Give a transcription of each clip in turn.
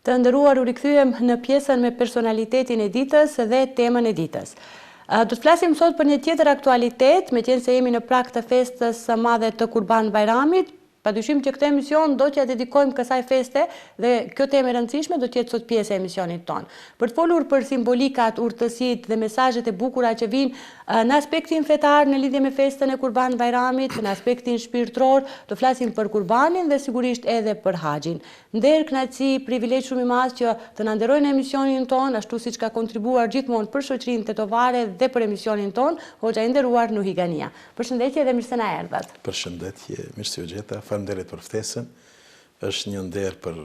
Të nderuar, u rikthyem në pjesën me personalitetin e ditës dhe temën e ditës. Do të flasim sot për një tjetër aktualitet, meqense jemi në prag të festës së madhe të Kurban Bayramit. Padyshim që këtë emision do t'ja dedikojmë kësaj feste dhe kjo temë e rëndësishme do t'jetë sot pjesë e emisionit tonë. Për të folur për simbolikat, urtësitë dhe mesazhet e bukura që vijnë në aspektin fetar në lidhje me festën e Kurban Bayramit, në aspektin shpirtëror, do flasim për Kurbanin dhe sigurisht edhe për Haxhin. Nder, kënaqësi, privilegj shumë i madh që të na nderojnë në emisionin tonë, ashtu siç ka kontribuar gjithmonë për shoqërinë tetovare dhe për emisionin tonë, hoxha i nderuar Nuhi Gania. Përshëndetje dhe mirë se na erdhat. Përshëndetje, mirë se u gjeta. Faleminderit për ftesën. Është një nder për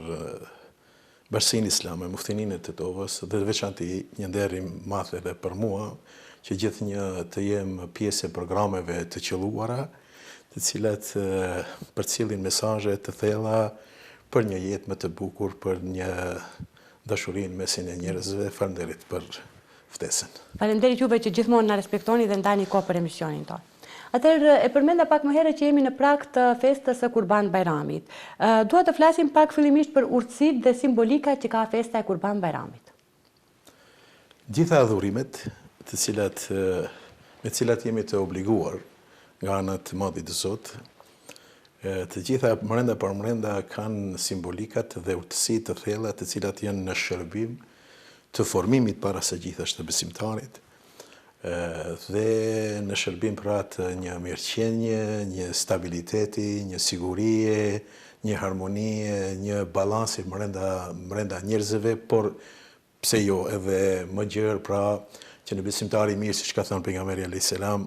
Bashkinë Islame, Muftininë e Tetovës, dhe veçanti një nder i madh edhe për mua, që gjithnjë të jem pjesë e programeve të qelluara, të cilat përcjellin mesazhe të thella për një jetë më të bukur, për një dashurinë mesin e njerëzve. Faleminderit për ftesën. Faleminderit juve që gjithmonë na respektoni dhe ndani kohë për emisionin tonë. Atëherë, e përmenda pak më herët që jemi në prag të festës së Kurban Bayramit. Dua të flasim pak fillimisht për urtësitë dhe simbolikat që ka festa e Kurban Bayramit. Gjitha adhurimet, me cilat jemi të obliguar nga ana e Madhit Zot, të gjitha brenda për brenda kanë simbolikat dhe urtësi të thella të cilat janë në shërbim të formimit para së gjithashtë të besimtarit, dhe në shërbim pra të një mirëqenie, një stabiliteti, një sigurie, një harmonie, një balansi brenda njerëzve, por pse jo edhe më gjerë, pra që në besimtari mirë, siç ka thënë pejgamberi alayhis salam,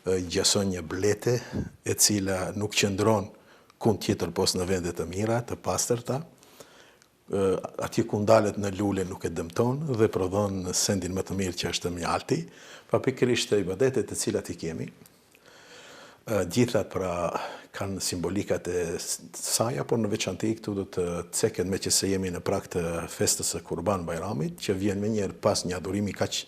gjason një blete e cila nuk qëndron kund tjetër pos në vende të mira, të pastërta, atje ku ndalet në lule nuk e dëmton dhe prodhon sendin më të mirë që është mjalti. Pra pikërisht ibadetet të cilat i kemi, gjithat pra kanë simbolikat e saja, por në veçanti këtu do të ceket me që se jemi në prag të festës së Kurban Bayramit, që vjen me njerë pas një adhurimi kaq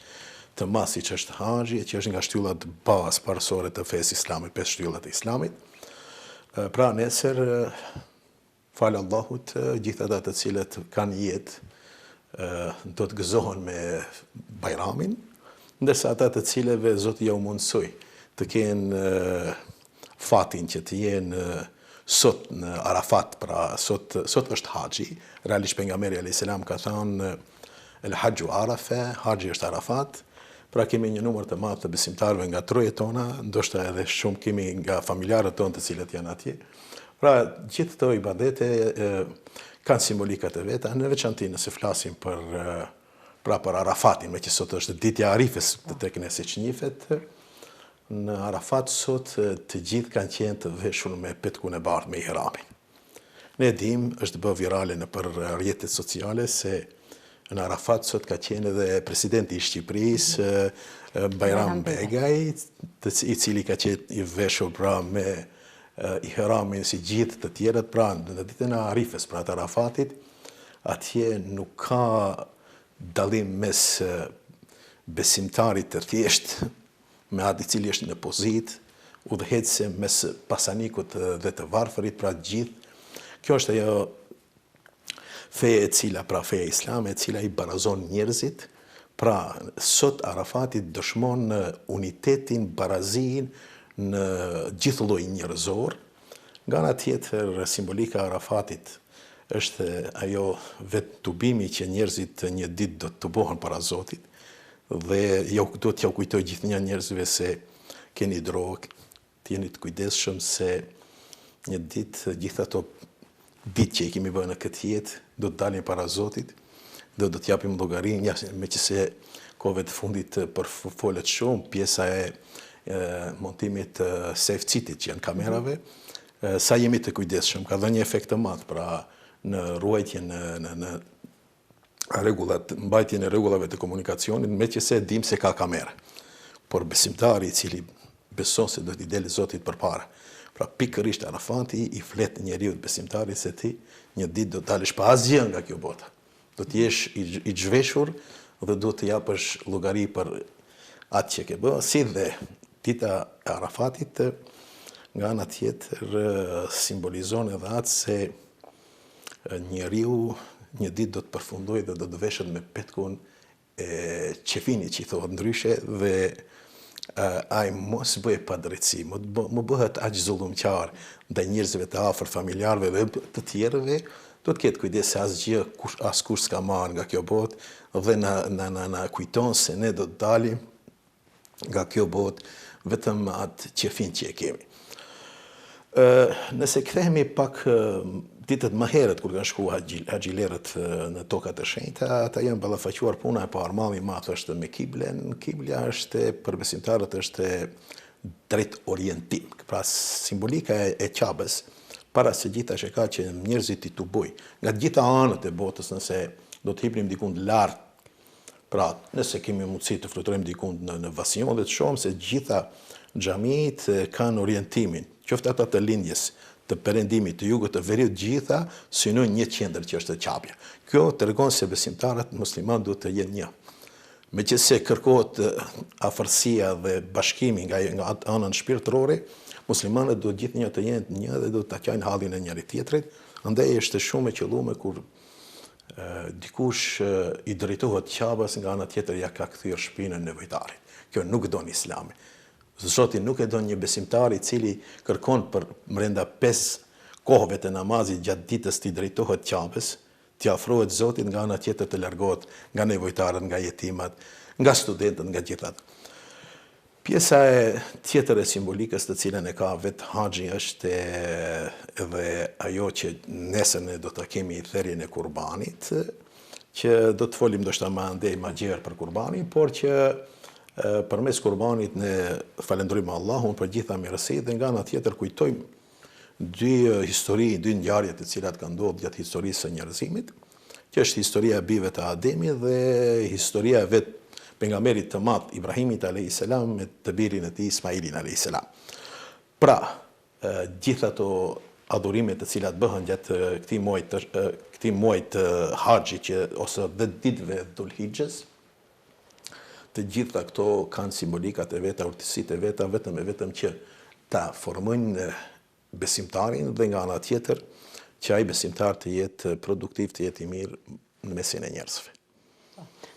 të madh siç është Haxhi, që është nga shtyllat bazë parësore të fesë islamit, 5 shtyllat e islamit. Pra nesër falë Allahut, gjithë ata të cilët kanë jetë do të gëzohen me Bayramin, ndërsa ata të cilëve Zoti ja u mundsoi të kenë fatin që të jenë sot në Arafat, pra sot është Haxhi. Realisht pejgamberi alayhis salam ka thënë el Haxhu Arafa, Haxhi është Arafat. Pra kemi një numër të madh të besimtarëve nga trojet tona, ndoshta edhe shumë kemi nga familjarët tonë të cilët janë atje. Pra, gjithë këto ibadete kanë simbolikat e veta, në veçanti nëse flasim për Arafatin, me që sot është ditja Arifes të tek ne siç njihet. Në Arafat sot të gjithë kanë qenë të veshur me petkun e bardhë me ihramin. Ne dim, është bë virale nëpër rrjetet sociale se në Arafat sot ka qenë edhe presidenti i Shqipërisë, Bayram Begaj, i cili ka qenë i veshur pra me ihramin si gjithë të tjerët, pra në ditën e Arifes, pra të Arafatit, atje nuk ka dallim mes besimtarit të thjesht, me atë i cili është në pozitë, udhëheqëse mes pasanikut dhe të varfërit, pra gjithë. Kjo është ajo feja e cila, pra feja islame, e cila i barazon njerëzit, pra sot Arafatit dëshmon unitetin, barazin, në gjithë lloj njerëzor. Nga ana tjetër, simbolika e Arafatit është ajo vetë tubimi që njerëzit një ditë do të tubohen para Zotit, dhe do t'ja kujtoj gjithnjë njerëzve se keni drogë, t'jeni të kujdesshëm se një ditë gjithë ato ditë që i kemi bërë në këtë jetë do të dalin para Zotit, dhe do t'japim llogarinë, meqense kohëve të fundit përfolet shumë pjesa e montimit safe city që janë kamerave, sa jemi të kujdesshëm, ka dhënë një efekt të madh pra në ruajtjen në mbajtjen e rregullave të komunikacionit, meqense dim se ka kamera. Por besimtari i cili beson se do t'i delë Zotit përpara, pra pikërisht Arafati i flet njeriu besimtarit se ti një ditë do të dalësh pa asgjë nga kjo bota. Do të jesh i zhveshur dhe do të japësh llogari për atë që ke bërë, si dhe dita e Arafatit nga ana tjetër simbolizon edhe atë se njeriu një ditë do të përfundoj dhe do të veshet me petkun e qefini që i thohet ndryshe dhe ai mos bëj pa drejtësi, më bëhet aq zullumqar ndaj njerëzve të afër, familjarëve dhe të tjerëve, do të ketë kujdes se askush s'ka marrë nga kjo botë dhe na kujton se ne do të dalim nga kjo botë vetëm atë qefin që e kemi. Nëse kthehemi pak ditët më herët kur kanë shkuar haxhilerët në tokat e shenjta, ata janë ballafaquar puna e parë, malli i madh është me kiblen. Kibla është për besimtarët është drejt orientim. Pra simbolika e Ka'bes para se gjithash e ka që njerëzit i tuboj. Nga të gjitha anët e botës, nëse do të hipnim dikund lart, pra nëse kemi mundësi të fluturojmë dikund në vasion dhe të shohim se gjitha xhamit kanë orientimin, qoftë ata të lindjes, të perëndimit, të jugut, të veriut, gjitha synojnë një qendër që është Ka'bja. Kjo tregon se besimtarët musliman duhet të jenë një. Meqense kërkohet afërsia dhe bashkimi nga anën shpirtërore, muslimanët duhet gjithnjë të jenë një dhe duhet ta qajnë hallin e njëri tjetrit. Andaj është shumë e qelluar kur dikush i drejtohet Ka'bes nga ana tjetër ja ka kthyer shpinën nevojtarit. Kjo nuk don Islami. Zoti nuk e don një besimtar i cili kërkon për brenda 5 kohëve të namazit gjatë ditës të drejtohet Ka'bes, të afrohet Zotit, nga ana tjetër të largohet nga nevojtarët, nga jetimat, nga studentët, nga gjithat. Pjesa e tjetër e simbolikës të cilën e ka vetë haxhi është edhe ajo që nesër ne do të kemi therrjen e kurbanit, që do të folim ndoshta më andej më gjerë për kurbanin, por që përmes kurbanit ne falenderojmë Allahun për gjitha mirësitë dhe nga ana tjetër kujtojmë dy histori, dy ngjarje të cilat kanë ndodhur gjatë historisë së njerëzimit, që është historia e bijve të Ademit dhe historia e vetë pejgamberit të madh Ibrahimit alayhis salam me të birin e tij Ismailin alayhis salam. Pra, gjithë ato adhurimet të cilat bëhen gjatë këtij muaji të haxhit ose 10 ditëve Dhulhijhes, të gjitha këto kanë simbolikat e veta, urtësitë e veta, vetëm që ta formojnë besimtarin dhe nga ana tjetër që ai besimtar të jetë produktiv, të jetë i mirë në mesin e njerëzve.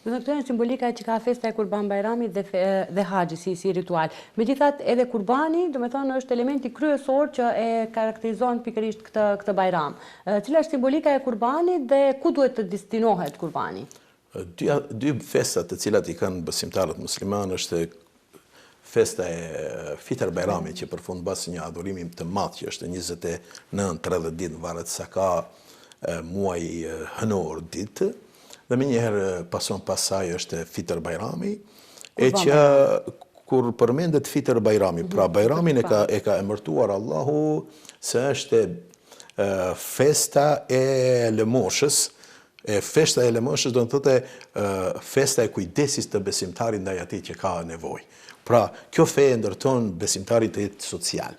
Do të thonë simbolika që ka festa e Kurban Bajramit dhe haxhi si ritual. Megjithatë edhe kurbani, do të thonë, është elementi kryesor që e karakterizon pikërisht këtë bajram. Cila është simbolika e kurbanit dhe ku duhet të destinohet kurbani? Dy festat të cilat i kanë besimtarët musliman është festa e Fitr Bajramit që përfundas një adhurimi të madh që është 29-30 ditë, varet sa ka muaji hënor ditë. Dhe më njëherë pason pasaj është Fitr Bajrami, e që kur përmendet Fitr Bajrami, pra Bajramin e ka emërtuar Allahu se është festa e lëmoshës. Festa e lëmoshës do të thotë festa e kujdesit të besimtarit ndaj atij që ka nevojë. Pra, kjo fe e ndërton besimtarin të jetë social,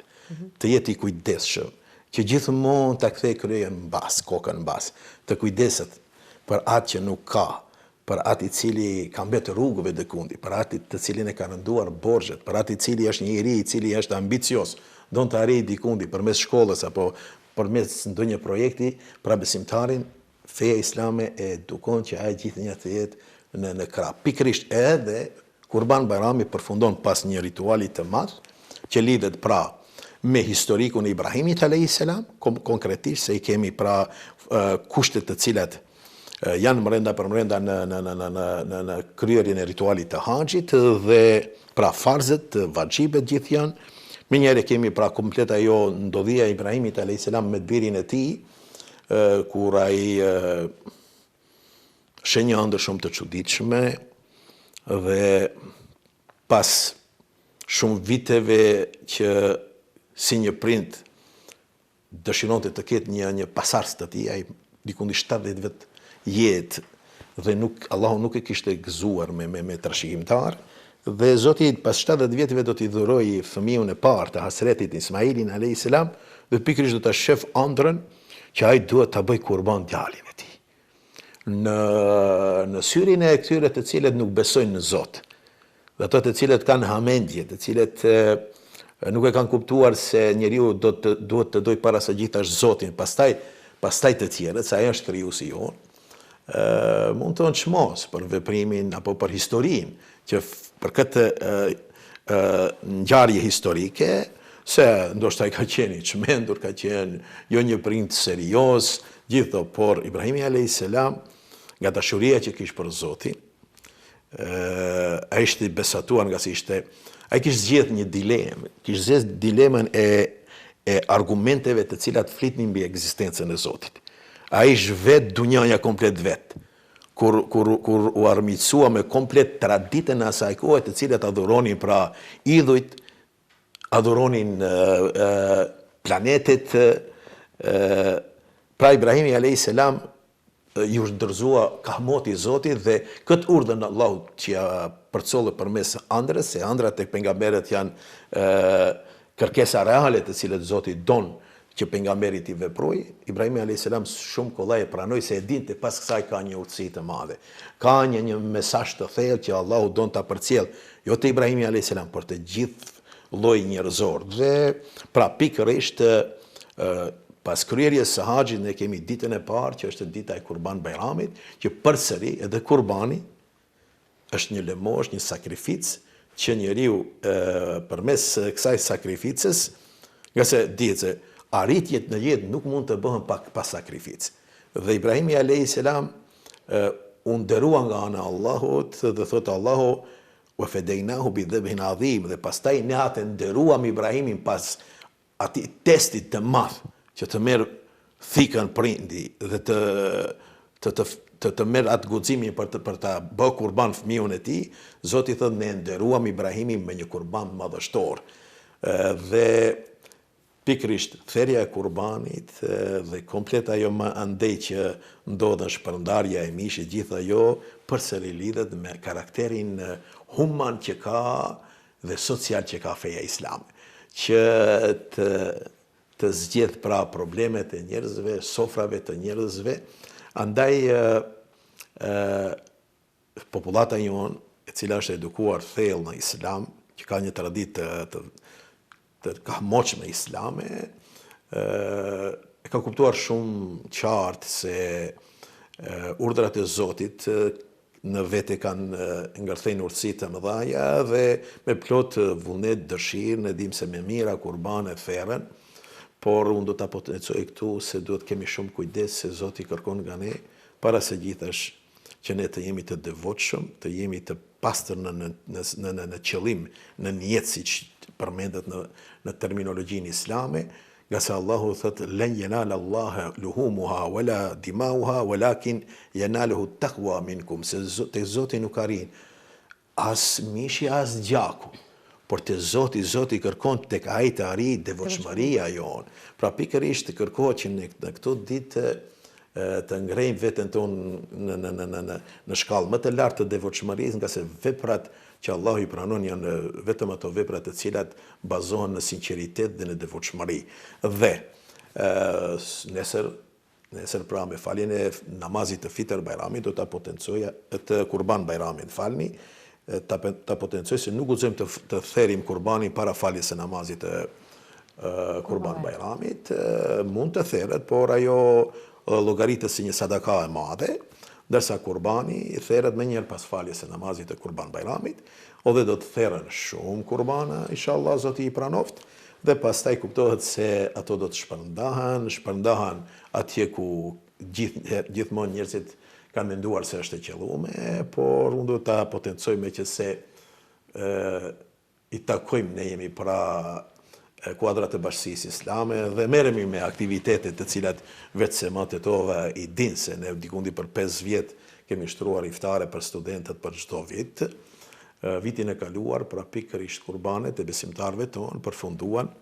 të jetë i kujdesshëm, që gjithmonë ta kthej kryen mbas, kokën mbas, të kujdeset për atë që nuk ka, për atë i cili ka mbetë rrugëve të kundi, për atë të cilin e ka rënduar borxhet, për atë i cili është njëri i cili është ambicios, don të arrijë dikundi përmes shkollës apo përmes ndonjë projekti, pra besimtarin, feja islame e edukon që ai gjithnjë të jetë në krah. Pikërisht edhe Kurban Bajrami përfundon pas një rituali të madh që lidhet pra me historikun e Ibrahimit alayhis salam, konkretisht se i kemi pra kushtet të cilat janë brenda në kryerjen e ritualit të haxhit dhe pra farzet, vajxhibet gjithë janë. Me njëherë kemi pra komplet ajo ndodhia e Ibrahimit alayhis salam me birin e tij, kur ai shenjë ëndër shumë të çuditshme dhe pas shumë viteve që si një prind dëshironte të ketë një pasardhës të tij, ai dikund 70 vjet jetë dhe Allahu nuk e kishte gëzuar me trashëgimtar dhe Zoti pas 70 vjetëve do t'i dhurojë fëmijën e parë të Hasretit Ismailin alayhis salam dhe pikërisht do ta shef ëndrrën që ai duhet ta bëj kurban djalin e tij. Në syrin e këtyre të cilët nuk besojnë në Zot, dhe ato të cilët kanë hamendje, të cilët nuk e kanë kuptuar se njeriu duhet të dojë para së gjithash Zotin, pastaj të tjerët, se ai është krijuesi jon. mund të nënçmos për veprimin apo për historinë, që për këtë ngjarje historike, se ndoshta i ka qenë i çmendur, ka qenë jo një prind serioz, gjitho, por Ibrahimi a.s. nga dashuria që kishte për Zotin, ai ishte i besatuar nga si ishte, ai kishte zgjedhur një dilemë, kishte zgjedhur dilemën e argumenteve të cilat flitnin mbi ekzistencën e Zotit. Ai zhvet dunjaja komplet vet. Kur u armiqësua me komplet traditën e asaj kohe, të cilat adhuronin pra idhujt, adhuronin planetet, pra Ibrahimi a.s. ju ndërzua kahmoti i Zotit dhe këtë urdhën Allahut që ja përcollë përmes ëndrës, se ëndrat tek pejgamberët janë kërkesa reale të cilët Zoti don që pejgamberi t'i veprojë. Ibrahimi a.s. shumë kollaj e pranoi se e dinte pas kësaj ka një urtësi të madhe. Ka një mesazh të thellë që Allahu don ta përcjell, jo te Ibrahimi a.s., por të gjithë lloj njerëzor. Dhe pra pikërisht pas kryerjes së haxhit ne kemi ditën e parë që është dita e Kurban Bayramit, që përsëri edhe kurbani është një lëmosh, një sakrificë që njeriu përmes kësaj sakrificës, nga se dihet se arritjet në jetë nuk mund të bëhen pas sakrificë. Dhe Ibrahimi a.s. u nderua nga ana e Allahut dhe thotë Allahu wa fadaynahu bi dhabhin adhim, dhe pastaj ne atë nderuam Ibrahimin pas atij testit të madh që të merr thikën prindi dhe të merr atë guximin për ta bë kurban fëmijën e tij. Zoti thotë ne nderuam Ibrahimin me një kurban madhështor. Dhe pikërisht therrja e kurbanit dhe komplet ajo më andej që ndodhen shpërndarja e mishit, gjithë ajo përsëri lidhet me karakterin human që ka dhe social që ka feja islame, që të zgjedh pra problemet e njerëzve, sofrave të njerëzve. Andaj popullata jonë, e cila është edukuar thellë në islam, që ka një traditë të kahmoqme islame, e ka kuptuar shumë qartë se urdhrat e Zotit në vete kanë ngërthejnë urtësi të mëdhaja dhe me plot vullnet, dëshirë, ne dim se me mira kurban e therrën, por unë do ta potencoj këtu se duhet kemi shumë kujdes se Zoti kërkon nga ne para se gjithash që ne të jemi të devotshëm, të jemi të pastër në qëllim, në nijet siç përmendet në terminologjinë islame, nga se Allahu thotë len yanala Allaha luhumuha wala dimauha walakin yanaluhu taqwa minkum, se te Zoti nuk arrin as mishi as gjaku, por te Zoti kërkon tek ai të arrijë devotshmëria jonë. Pra pikërisht kërkohet që në këto ditë të ngrejmë veten tonë në shkallë më të lartë të devotshmërisë, nga se veprat që Allahu i pranon janë vetëm ato vepra të cilat bazohen në sinqeritet dhe në devotshmëri. Dhe nesër pra me faljen e namazit të Fitr Bayramit do ta potencoja të Kurban Bayramit, falni, ta potencoj se nuk guxojmë të therim kurbanin para faljes së namazit të Kurban Bayramit, mund të therret, por ajo llogaritës si një sadaka e madhe, ndërsa kurbani therret më njëherë pas faljes së namazit të Kurban Bayramit, dhe do të therren shumë kurbana, inshallah Zoti i pranoft, dhe pastaj kuptohet se ato do të shpërndahen atje ku gjithmonë njerëzit kanë menduar se është e qelluar, por unë do ta potencoj me që se i takojmë, ne jemi pra kuadrat e bashkësisë islame dhe merremi me aktivitete të cilat vetë se më të tova i dinë se ne dikundi për 5 vjet kemi shtruar iftare për studentët për çdo vit. Vitin e kaluar, pra pikërisht kurbanet e besimtarëve tonë përfunduan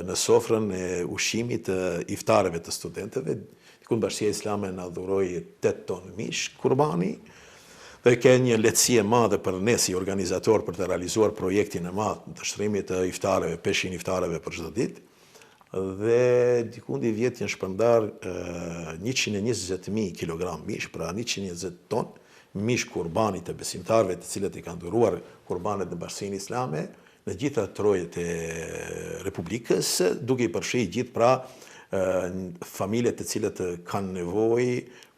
në sofrën e ushqimit të iftareve të studentëve. Dikun Bashkia Islame na dhuroi 8 ton mish kurbani, dhe ke një lehtësi e madhe për ne si organizator për të realizuar projektin e madh të shtrimit të iftareve, peshin iftareve për çdo ditë. Dhe dikundi vjet janë shpërndar 120.000 kg mish, pra 120 ton mish kurbani të besimtarëve të cilët i kanë dhuruar kurbanet në Bashkinë Islame në gjitha trojet e Republikës, duke i përfshirë gjithë pra familjet të cilët kanë nevojë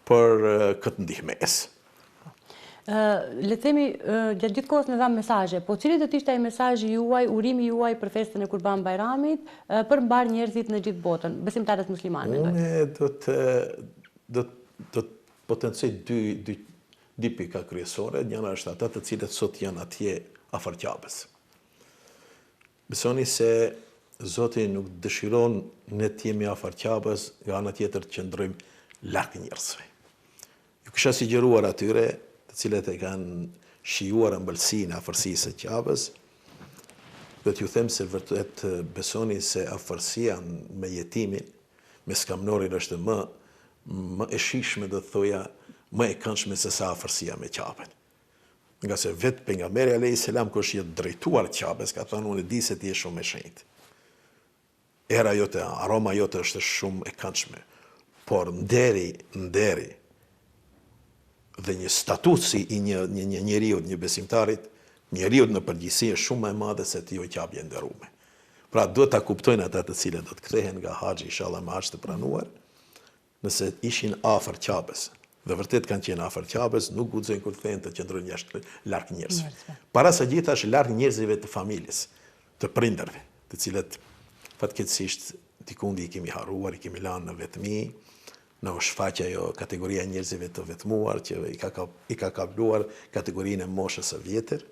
për këtë ndihmes. Le të themi, gjatë gjithë kohës në dhamë mesazhe, po cili do të ishte ai mesazhi juaj, urimi juaj për festën e Kurban Bayramit për mbar njerëzit në gjithë botën, besimtarët muslimanë? Unë do të potencoj dy pika kryesore. Njëra është ata të cilët sot janë atje afër Ka'bes. Besoni se Zoti nuk dëshiron ne të jemi afër Ka'bes, nga ana tjetër të qëndrojmë larg njerëzve. Ju kisha sugjeruar atyre të cilët e kanë shijuar ëmbëlsinë e afërsisë së Ka'bes, do t'ju them se vërtet besoni se afërsia me jetimin, me skamnorin është më e shishme, do të thoja, më e këndshme se sa afërsia me Ka'ben. Nga se vetë pejgamberi alayhis salam kur është drejtuar Ka'bes, ka thënë unë di se ti je shumë e shenjtë. Era jote, aroma jote është shumë e këndshme, por nderi dhe një statusi i një njeriu, një besimtarit, njeriu në përgjithësi është shumë më e madhe se ti o qapje nderuar. Pra duhet ta kuptojnë ata të cilët do të kthehen nga haxhi, inshallah me haxh të pranuar, nëse ishin afër Ka'bes. Dhe vërtet kanë qenë afër Ka'bes, nuk guxojnë kur thënë të qëndrojnë jashtë larg njerëzve. Para së gjithash larg njerëzve të familjes, të prindërve, të cilët fatkeqësisht dikundi i kemi harruar, i kemi lanë në vetmi, në shfaqja jo kategoria njerëzve të vetmuar që i ka kapluar kategorinë e moshës së vjetër.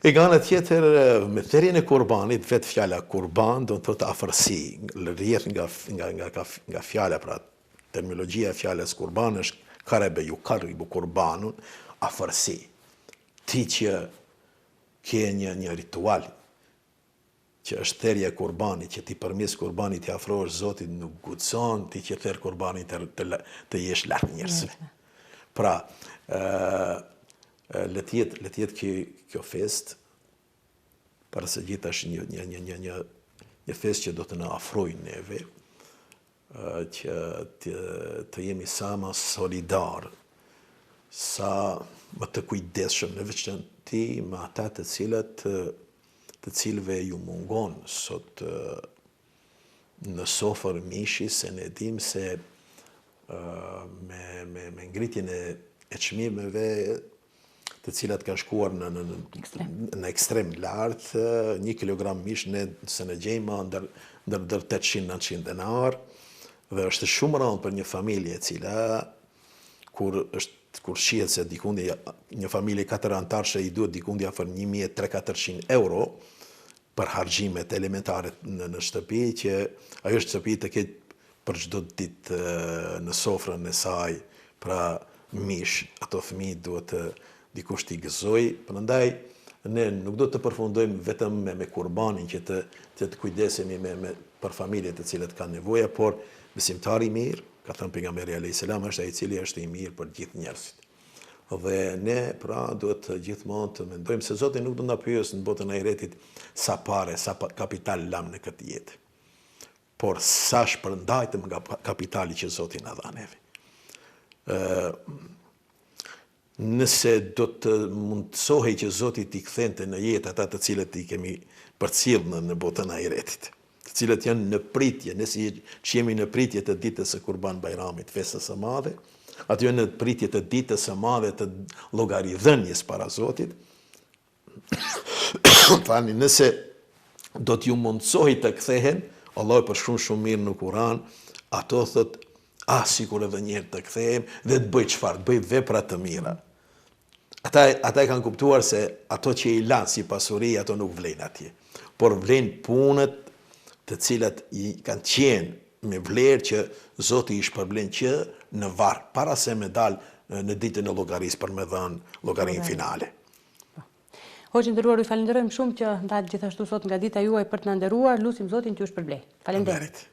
E nga ana tjetër, me thërrjen e kurbanit, vetë fjala kurban do të thotë afërsi, rrjedh nga fjala, pra terminologjia e fjalës kurban është qarebe yuqarribu kurbanun, afërsi. Ti që ke një ritual që është thërrja e kurbanit, që ti përmes kurbanit të afrohesh Zotit, nuk guxon ti që thërr kurbanin të jesh larg njerëzve. Pra, le të jetë kjo fest, para së gjithash një fest që do të na afrojë neve, që të jemi sa më solidar, sa më të kujdesshëm në veçanti me ata të cilëve ju mungon sot në sofër mishi, se ne dim se me ngritjen e çmimeve të cilat kanë shkuar në ekstrem lartë, 1 kilogram mish se në gjejmë ndër 800-900 denar, dhe është shumë rëndë për një familje e cila, kur shihet se dikundi, një familje 4 antarëshe i duhet dikundi afër 1.300-400 euro për harxhimet elementare në shtëpi, që ajo shtëpi të ketë për çdo ditë në sofrën e saj, pra mish, ato fëmijë duhet dikush t'i gëzoj, prandaj ne nuk do të përfundojmë vetëm me kurbanin që të kujdesemi për familjet të cilët kanë nevoja, por besimtari i mirë, ka thënë pejgamberi alayhis salam, është ai i cili është i mirë për gjithë njerëzit. Dhe ne pra duhet gjithmonë të mendojmë se Zoti nuk do na pyes në botën e ahiretit sa pare, sa kapital lam në këtë jetë, por sa shpërndajtëm nga kapitali që Zoti na dha neve. Nëse do të mundsohej që Zoti t'i kthente në jetë ata të cilët i kemi përcjellë në botën e ahiretit, të cilët janë në pritje, nëse që jemi në pritje të ditës së Kurban Bayramit, festës së madhe, aty janë në pritje të ditës së madhe të llogaridhënies para Zotit. Tani nëse do t'ju mundsohej të kthehen, Allah për shumë mirë në Kur'an, ato thot, sikur edhe një herë të kthehem dhe të bëj çfarë, të bëj vepra të mira. Ata e kanë kuptuar se ato që i lanë si pasuri, ato nuk vlen atje, por vlen punët të cilat i kanë qenë me vlerë që Zoti i shpërblen që në varr, para se me dalë në ditën e llogarisë për me dhënë llogarinë finale. Hoxhë nderuar, ju falenderojmë shumë që ndahet gjithashtu sot nga dita juaj për të na nderuar, lutim Zotin t'ju shpërblej. Faleminderit.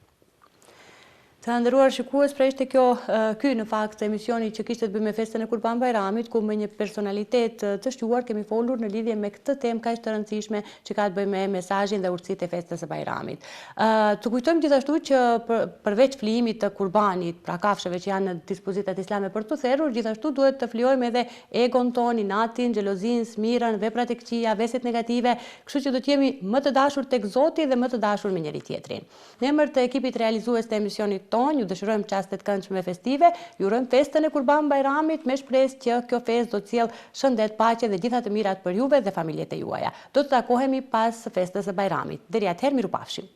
Të nderuar shikues, pra ishte ky në fakt emisioni që kishte të bëjë me festën e Kurban Bayramit, ku me një personalitet të shquar kemi folur në lidhje me këtë temë kaq të rëndësishme që ka të bëjë me mesazhin dhe urtësitë e festës së Bayramit. Të kujtojmë gjithashtu që përveç flijimit të kurbanit, pra kafshëve që janë në dispozitat islame për të therrur, gjithashtu duhet të flijojmë edhe egon ton, inatin, xhelozinë, smirën, veprat e këqija, veset negative, kështu që do të jemi më të dashur tek Zoti dhe më të dashur me njëri tjetrin. Në emër të ekipit realizues të emisionit tonë, ju dëshirojmë qaste të këndshme festive, ju urojmë festën e Kurban Bajramit me shpresë që kjo festë do të sjellë shëndet, paqe dhe gjitha të mirat për juve dhe familjet e juaja. Do të takohemi pas festës së Bajramit. Deri atëherë, mirupafshim.